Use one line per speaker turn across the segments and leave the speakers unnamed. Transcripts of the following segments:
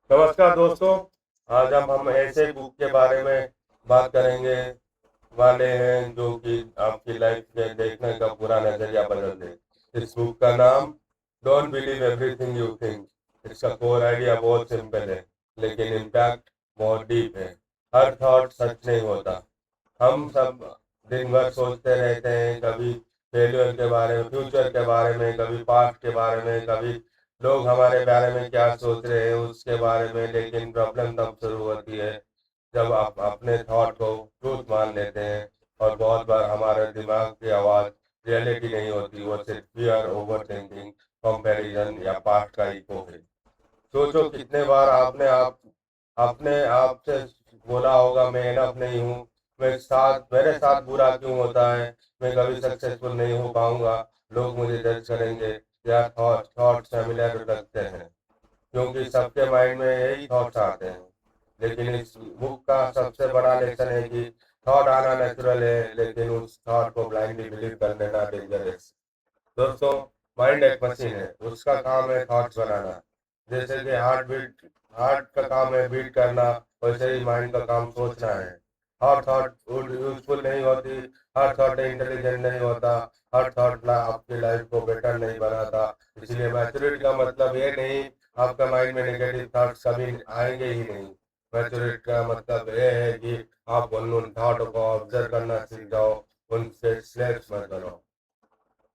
नमस्कार दोस्तों। आज हम ऐसे बुक के बारे में बात करेंगे वाले हैं जो कि आपकी लाइफ में देखने का पूरा नजरिया बदल दे। इस बुक का नाम don't believe everything you think. इसका कोर आइडिया बहुत सिंपल है, लेकिन इम्पैक्ट बहुत डीप है। हर थॉट सच नहीं होता। हम सब दिन भर सोचते रहते हैं, कभी फेलियर के बारे में, फ्यूचर के बारे में, कभी पास्ट के बारे में, कभी लोग हमारे बारे में क्या सोच रहे हैं उसके बारे में। लेकिन प्रॉब्लम तब शुरू होती है जब आप अपने थॉट को ट्रूथ मान लेते हैं। और बहुत बार हमारे दिमाग की आवाज़ रियलिटी नहीं होती, वो सिर्फ फियर, ओवर थिंकिंग, कंपैरिजन या पास्ट का इको है। सोचो कितने बार आपने अपने आप से बोला होगा, मैं इनफ नहीं हूँ, मेरे साथ बुरा क्यों होता है, मैं कभी सक्सेसफुल नहीं हो पाऊंगा, लोग मुझे जज करेंगे। या थॉट फैमिलियर लगते हैं क्योंकि सबके माइंड में यही थॉट्स आते हैं। लेकिन इस बुक का सबसे बड़ा लेसन है कि थॉट आना नेचुरल है, लेकिन उस थॉट को ब्लाइंडली बिलीव कर लेना डेंजरस। दोस्तों, माइंड एक मशीन है, उसका काम है थॉट्स बनाना। जैसे कि हार्ट का काम है बीट करना, वैसे ही माइंड का काम सोचना है। हर थॉट यूजफुल नहीं होती, हर थॉट इंटेलिजेंट नहीं होता, हर थॉट आपकी लाइफ को बेटर नहीं बनाता। इसलिए मैच्योरिटी का मतलब ये नहीं आपका माइंड में नेगेटिव थॉट्स कभी आएंगे ही नहीं। मैच्योरिटी का मतलब ये है कि आप उन थॉट को ऑब्जर्व करना सीख जाओ, उनसे स्लेव्स मत बनो।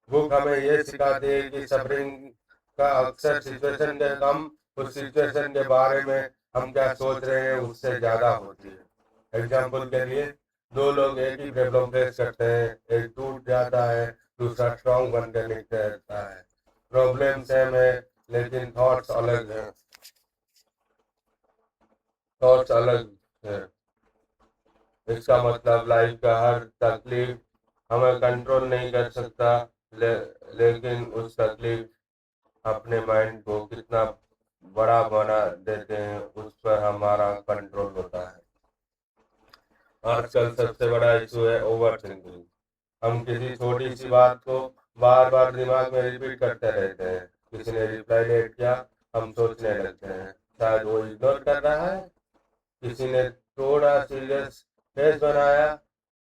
बुक हमें ये सिखाती है कि सफरिंग का अक्सर सिचुएशन के कम, उस सिचुएशन के बारे में हम क्या सोच रहे हैं उससे ज्यादा होती है। एग्जाम्पल के लिए, दो लोग एक ही प्रॉब्लम फेस करते हैं, एक टूट जाता है, दूसरा स्ट्रांग बनकर निकलता है। प्रॉब्लम सेम है, लेकिन थॉट्स अलग है। इसका मतलब लाइफ का हर तकलीफ हमें कंट्रोल नहीं कर सकता, लेकिन उस तकलीफ अपने माइंड को कितना बड़ा बना देते हैं उस पर हमारा कंट्रोल होता है। आजकल सबसे बड़ा इशू है ओवर थिंकिंग। हम किसी छोटी सी बात को बार बार दिमाग में रिपीट करते रहते हैं। किसी ने रिप्लाई लेट किया, हम सोचने लगते हैं शायद वो इग्नोर कर रहा है। किसी ने थोड़ा सीरियस फेस बनाया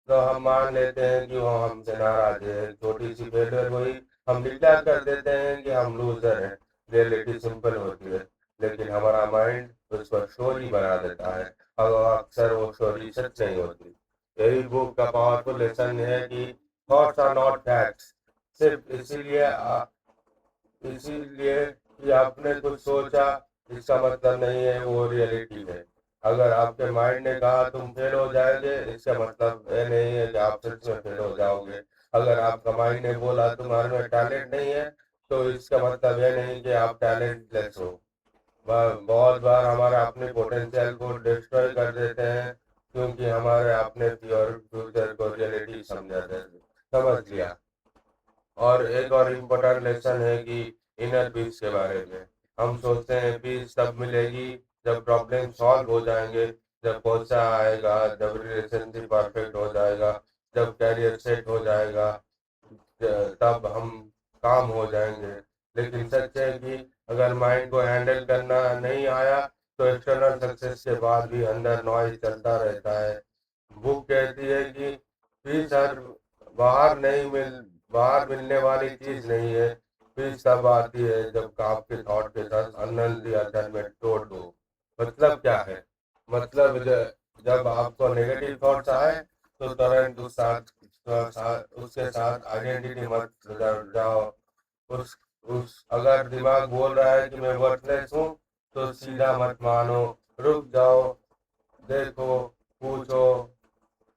तो हम मान लेते हैं कि वो हमसे नाराज है। छोटी सी फेलियर हुई, हम डिक्लेयर कर देते हैं कि हम लूजर हैं। रियलिटी सिंपल होती है, लेकिन हमारा माइंड उस पर स्टोरी बना देता है, और अक्सर वो स्टोरी सच नहीं होती। यही बुक का पावरफुल लेसन है कि थॉट्स आर नॉट फैक्ट्स। सिर्फ इसीलिए कि आपने कुछ सोचा, इसका मतलब नहीं है वो रियलिटी है। अगर आपके माइंड ने कहा तुम फेल हो जाओगे, इसका मतलब ये नहीं है कि आप सच में फेल हो जाओगे। अगर आपका माइंड ने बोला तुम्हारे में टैलेंट नहीं है, तो इसका मतलब ये नहीं कि आप टैलेंटलेस हो। बहुत बार हमारे अपने पोटेंशियल को डिस्ट्रॉय कर देते हैं क्योंकि हमारे अपने प्योर फ्यूचर को रियलिटी समझ लिया। और एक और इम्पोर्टेंट लेसन है कि इनर पीस के बारे में। हम सोचते हैं पीस तब मिलेगी जब प्रॉब्लम सॉल्व हो जाएंगे, जब पैसा आएगा, जब रिलेशनशिप परफेक्ट हो जाएगा, जब कैरियर सेट हो जाएगा, तब हम काम हो जाएंगे। लेकिन सच है कि अगर माइंड को हैंडल करना नहीं आया, तो एक्सटर्नल सक्सेस के बाद भी अंदर नॉइज चलता रहता है। बुक कहती है कि पीस हर बाहर नहीं मिल बाहर मिलने वाली चीज नहीं है। पीस तब आती है जब आपके थॉट के साथ अनहेल्दी अटैचमेंट तोड़ दो। मतलब क्या है? मतलब जब आपको नेगेटिव थॉट्स आए तो तुरंत उसके साथ आइडेंटिटी मत जाओ। उस उस अगर दिमाग बोल रहा है कि मैं वर्थलेस हूँ, तो सीधा मत मानो, रुक जाओ, देखो, पूछो,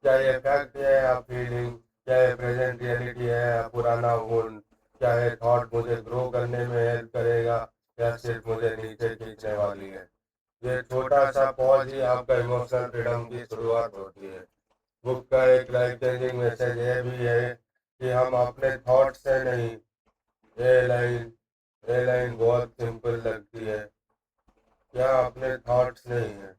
क्या ये फैक्ट है या फीलिंग, क्या ये प्रेजेंट रियलिटी है या पुराना गुण, क्या ये थॉट मुझे ग्रो करने में हेल्प करेगा या सिर्फ मुझे नीचे खींचने वाली है। ये छोटा सा पॉज ही आपका इमोशनल फ्रीडम की शुरुआत होती है। बुक का एक लाइफ चेंजिंग मैसेज ये भी है कि हम अपने थॉट से नहीं। ये लाइन बहुत सिंपल लगती है, क्या अपने थॉट्स नहीं है,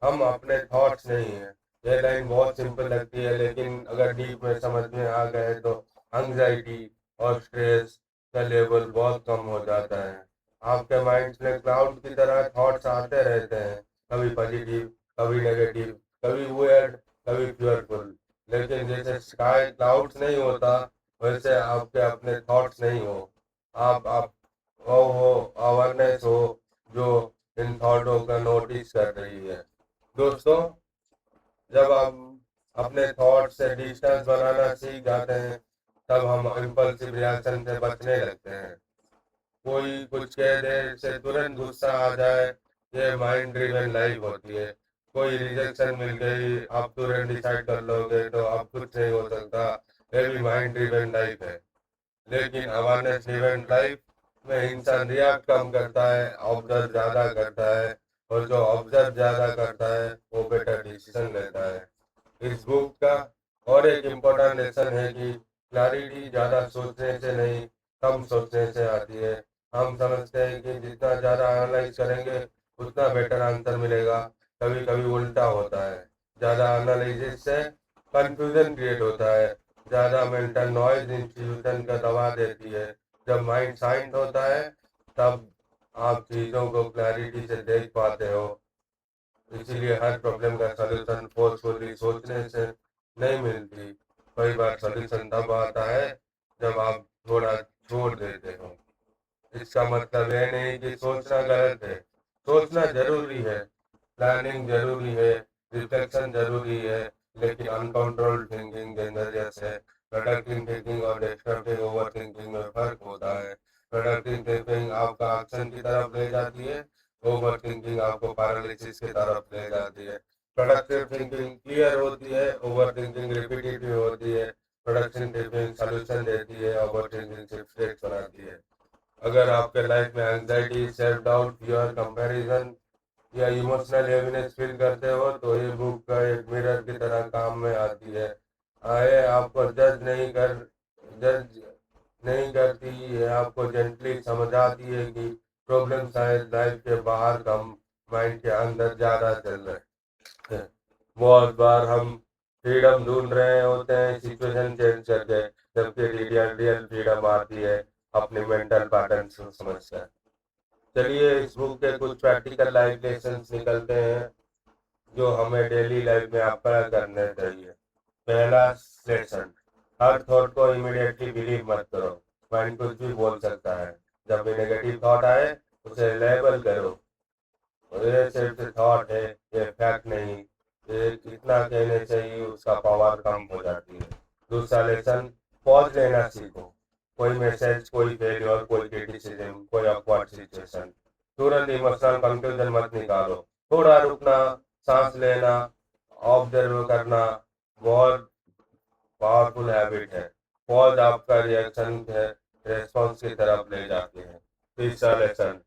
हम अपने थॉट्स नहीं है। ये लाइन बहुत सिंपल लगती है, लेकिन अगर डीप में समझ में आ गए तो एंग्जाइटी और स्ट्रेस का लेवल बहुत कम हो जाता है। आपके माइंड में क्लाउड की तरह थॉट्स आते रहते हैं, कभी पॉजिटिव, कभी नेगेटिव, कभी वियर्ड, कभी फ्यूरफुल। लेकिन जैसे स्काई क्लाउड्स नहीं होता, वैसे आपके अपने थॉट्स नहीं हो। आप वो हो, अवेयरनेस हो, जो इन थॉटों का नोटिस कर रही है। दोस्तों, जब हम अपने थॉट से डिस्टेंस बनाना सीख जाते हैं, तब हम इम्पल्सिव रिएक्शन से बचने लगते हैं। कोई कुछ कह दे से तुरंत गुस्सा आ जाए, ये माइंड ड्रिवन लाइफ होती है। कोई रिजेक्शन मिल गई, आप तुरंत डिसाइड कर लोगे तो अब कुछ नहीं हो सकता, ये भी माइंड ड्रिवन लाइफ है। लेकिन अवेयरनेस ड्रिवन लाइफ में इंसान रिएक्ट कम करता है, ऑब्जर्व ज्यादा करता है, और जो ऑब्जर्व ज्यादा करता है वो बेटर डिसीजन लेता है। इस बुक का और एक इम्पोर्टेंट लेसन है कि क्लैरिटी ज्यादा सोचने से नहीं, कम सोचने से आती है। हम समझते हैं कि जितना ज्यादा एनालाइज करेंगे उतना बेटर आंसर मिलेगा। कभी कभी उल्टा होता है, ज्यादा एनालिसिस से कंफ्यूजन क्रिएट होता है, ज्यादा मेंटल नॉइज इंस्टीट्यूशन का दबा देती है। जब माइंड शांत होता है, तब आप चीजों को क्लैरिटी से देख पाते हो। इसीलिए हर प्रॉब्लम का सलूशन फोर्सफुली सोचने से नहीं मिलती। कई बार सलूशन तब आता है जब आप थोड़ा छोड़ देते हो। इसका मतलब यह नहीं कि सोचना गलत है, सोचना जरूरी है, प्लानिंग जरूरी है, रिफ्लेक्शन जरूरी है, लेकिन अनकंट्रोल्ड थिंकिंग डेंजरस है। प्रोडक्टिव थिंकिंग और डिस्ट्रक्टिव ओवर थिंकिंग में फर्क होता है। प्रोडक्टिव थिंकिंग आपका एक्शन की तरफ ले जाती है, ओवर थिंकिंग आपको पैरालिसिस की तरफ ले जाती है। प्रोडक्टिव थिंकिंग क्लियर होती है, ओवर थिंकिंग रिपीटेटिव होती है। प्रोडक्टिव थिंकिंग सॉल्यूशन देती है, ओवर थिंकिंग सिर्फ स्टेट्स बनाती है। अगर आपके लाइफ में anxiety, self doubt, fear, comparison या इमोशनल हेवीनेस फील करते हो, तो ये बुक का एक मिरर की तरह काम में आती है। आए आपको जज नहीं करती है, आपको जेंटली समझाती है कि प्रॉब्लम शायद लाइफ के बाहर कम, माइंड के अंदर ज्यादा चल रहे हैं। बहुत बार हम फ्रीडम ढूंढ रहे होते हैं सिचुएशन चेंज करके, जबकि रियल रियल फ्रीडम आती है अपने मेंटल पैटर्न से समझकर। चलिए इस बुक के कुछ प्रैक्टिकल लाइफ लेसन्स निकलते हैं जो हमें डेली लाइफ में अप्लाई करने चाहिए। पहला लेसन, हर थॉट को इमीडिएटली बिलीव मत करो। माइंड कुछ भी बोल सकता है। जब भी नेगेटिव थॉट आए, उसे लेबल करो, ये सिर्फ थॉट है, ये फैक्ट नहीं। ये इतना कहने से ही उसका पावर कम हो जाती है। दूसरा लेसन, पॉज लेना सीखो। कोई मैसेज, कोई फेलियर, कोई क्रिटिसिज्म, कोई ऑकवर्ड सिचुएशन, तुरंत इमोशनल कंक्लूजन मत निकालो। थोड़ा रुकना, सांस लेना, ऑब्जर्व करना बहुत पावरफुल हैबिट है। पॉज आपका रिएक्शन है, रेस्पॉन्स की तरफ ले जाते हैं। तीसरा लेसन,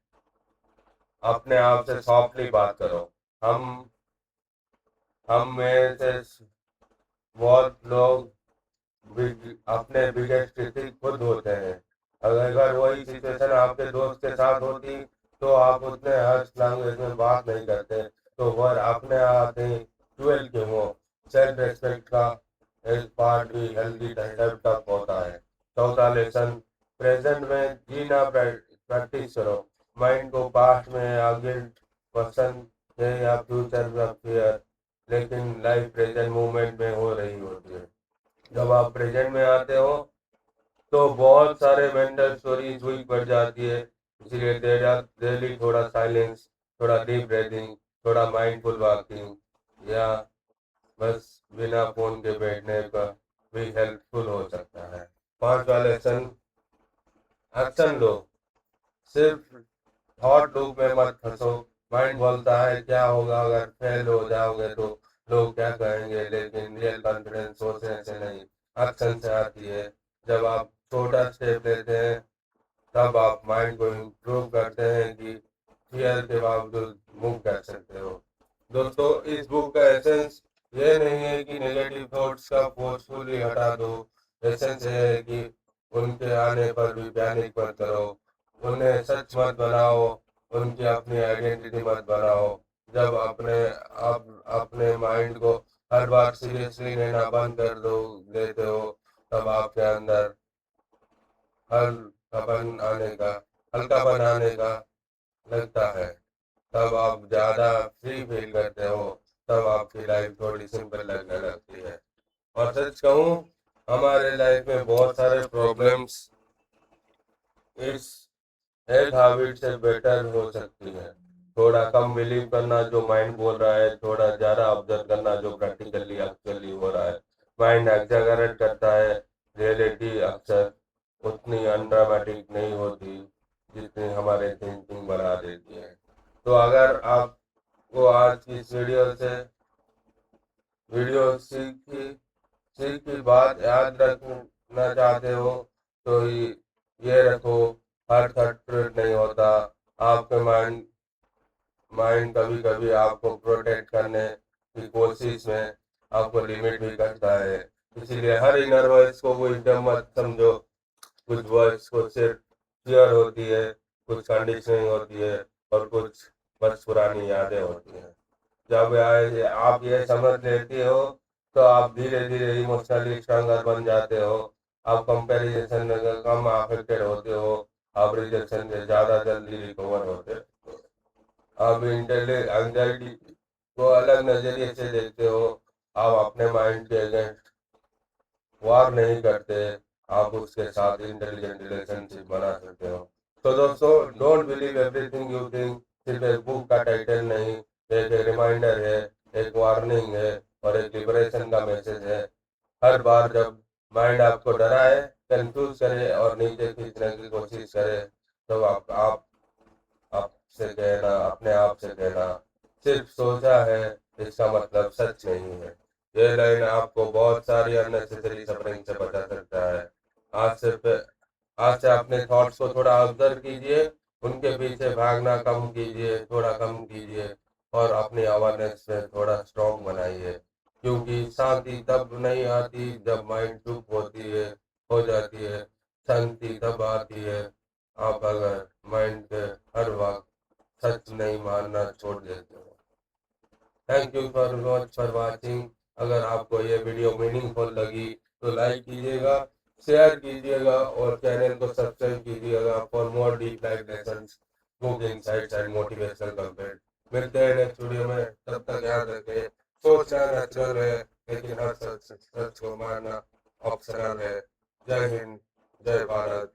अपने आप से सॉफ्टली बात करो। हम हम में से बहुत लोग अपने बिगेस्ट क्रिटिक खुद होते हैं। अगर वही सिचुएशन आपके दोस्त के साथ होती, तो आप उतने हर्ष लैंग्वेज में बात नहीं करते, तो वह अपने आते ट्वेल्व के हो। सेल्फ रेस्पेक्ट का एक पार्ट भी हेल्दी डेवलप होता है। चौथा लेसन, प्रेजेंट में जीना प्रैक्टिस करो। माइंड को पास्ट में या गिल्ट, पसंद है या फ्यूचर में फियर, लेकिन लाइफ प्रेजेंट मोमेंट में हो रही होती है। जब आप प्रेजेंट में आते हो, तो बहुत सारे मेंटल स्टोरीज हुई पड़ जाती है। इसीलिए डेली थोड़ा साइलेंस, थोड़ा डीप ब्रीथिंग, थोड़ा माइंडफुल वॉकिंग, या बस बिना फोन के बैठने का भी हेल्पफुल हो सकता है। पांचवा लेसन, एक्शन लो। सिर्फ थॉट लूप में मत फंसो। माइंड बोलता है क्या होगा अगर फेल हो जाओगे, तो लोग क्या कहेंगे, लेकिन रियल कॉन्फिडेंस सोचने से नहीं, एक्शन से आती है। जब आप छोटा स्टेप लेते हैं, तब आप माइंड को इम्प्रूव करते हैं कि फियर के बावजूद मूव कर सकते हो। दोस्तों, इस बुक का एसेंस ये नहीं है कि नेगेटिव थॉट्स का फोर्सफुली हटा दो। एसेंस ये है कि उनके आने पर भी पैनिक मत करो, उन्हें सच मत बनाओ, उनकी अपनी आइडेंटिटी मत बनाओ। जब अपने माइंड को हर बार सीरियसली लेना बंद कर दो देते हो, तब आपके अंदर हर सपन आने का हल्का बनाने का लगता है, तब आप ज़्यादा फ्री फील करते हो, तब आपकी लाइफ थोड़ी सिंपल लगने लगती है। और सच कहूँ, हमारे लाइफ में बहुत सारे प्रॉब्लम्स इस हेल्थ हैबिट से बेटर हो सकती है। थोड़ा कम बिलीव करना जो माइंड बोल रहा है, थोड़ा ज़्यादा ऑब्जर्व करना जो प्रैक्टिकली एक्चुअली हो रहा है। माइंड एग्जैगरेट करता है, रियलिटी अक्सर उतनी अनड्रामेटिक नहीं होती जितनी हमारे थिंकिंग बना देती है। तो अगर आपको आज की इस वीडियो सीख की बात याद रखना चाहते हो तो ये रखो, हर थर्ड ट्रेड नहीं होता। आपके माइंड कभी कभी आपको प्रोटेक्ट करने की कोशिश में आपको लिमिट भी करता है। इसीलिए हर इनर वॉइस को विजडम मत समझो। कुछ वॉइस को सिर्फ फियर होती है, कुछ कंडीशनिंग होती है और कुछ बस पुरानी यादें होती हैं। जब आप ये समझ लेते हो तो आप धीरे धीरे इमोशनली स्ट्रॉन्गर बन जाते हो। आप कंपैरिजन में कम अफेक्टेड होते हो, आप रिजेक्शन से ज़्यादा जल्दी रिकवर होते हो। आप एंजाइटी को अलग नजरिए से देखते हो। आप अपने माइंड के अगेंस्ट वार नहीं करते, आप उसके साथ इंटेलिजेंट रिलेशनशिप बना सकते हो। तो दोस्तों, don't believe everything you think सिर्फ एक बुक का टाइटल नहीं, एक रिमाइंडर है, एक वार्निंग है और एक लिबरेशन का मैसेज है। हर बार जब माइंड आपको डराए, कंफ्यूज करे और नीचे खींचने की कोशिश करे, तो आपसे कहना, अपने आप से कहना, सिर्फ सोचा है, इसका मतलब सच नहीं है। ये लाइन आपको बहुत सारी अननेसेसरी सफरिंग से बचा सकता है। आज से पे- आज से अपने थॉट्स को थोड़ा ऑब्जर्व कीजिए, उनके पीछे भागना कम कीजिए, थोड़ा कम कीजिए और अपनी अवेयरनेस में थोड़ा स्ट्रॉन्ग बनाइए। क्योंकि शांति तब नहीं आती जब माइंड चुप होती है, हो जाती है। शांति तब आती है आप अगर माइंड के हर वक्त सच नहीं मानना छोड़ देते हो। Thank you for watching. अगर आपको ये वीडियो मीनिंगफुल लगी तो लाइक कीजिएगा, शेयर कीजिएगा और चैनल को सब्सक्राइब कीजिएगा for more deep life lessons, book insights and motivational content. मिलते हैं नेक्स्ट वीडियो में, तब तक याद रखें, सोचना नेचुरल है लेकिन हर सच को मानना ऑप्शनल है। जय हिंद, जय भारत,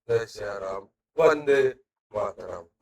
जय श्री राम, वंदे मातरम।